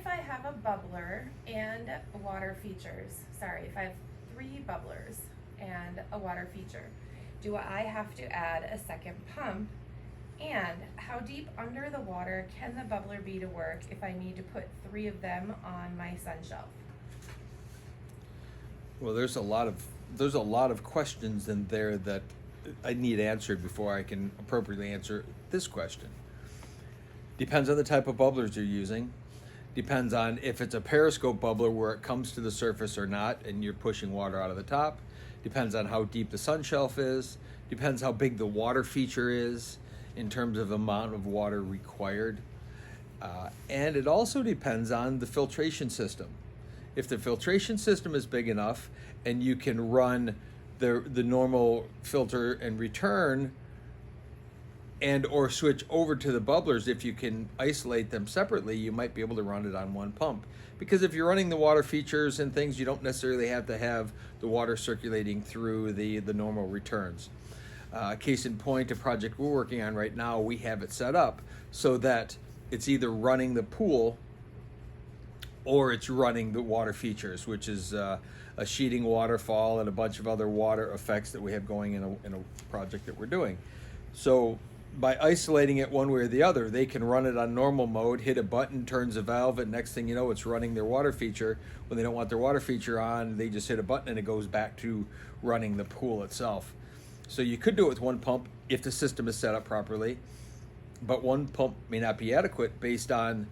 if I have a bubbler and water features, sorry, if I have 3 bubblers and a water feature, do I have to add a second pump? And how deep under the water can the bubbler be to work if I need to put 3 of them on my sun shelf? Well, there's a lot of questions in there that I need answered before I can appropriately answer this question. Depends on the type of bubblers you're using. Depends on if it's a periscope bubbler where it comes to the surface or not and you're pushing water out of the top. Depends on how deep the sun shelf is. Depends how big the water feature is in terms of amount of water required. And it also depends on the filtration system. If the filtration system is big enough and you can run the normal filter and return and or switch over to the bubblers, if you can isolate them separately, you might be able to run it on one pump. Because if you're running the water features and things, you don't necessarily have to have the water circulating through the normal returns. Case in point, a project we're working on right now, we have it set up so that it's either running the pool or it's running the water features, which is a sheeting waterfall and a bunch of other water effects that we have going in a project that we're doing. So by isolating it one way or the other, they can run it on normal mode, hit a button, turns a valve, and next thing you know, it's running their water feature. When they don't want their water feature on, they just hit a button and it goes back to running the pool itself. So you could do it with one pump if the system is set up properly, but one pump may not be adequate based on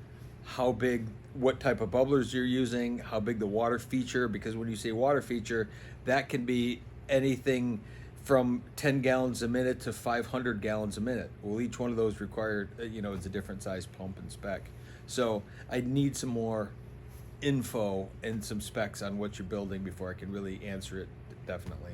how big, what type of bubblers you're using, how big the water feature, because when you say water feature, that can be anything from 10 gallons a minute to 500 gallons a minute. Well, each one of those required, it's a different size pump and spec. So I need some more info and some specs on what you're building before I can really answer it definitely.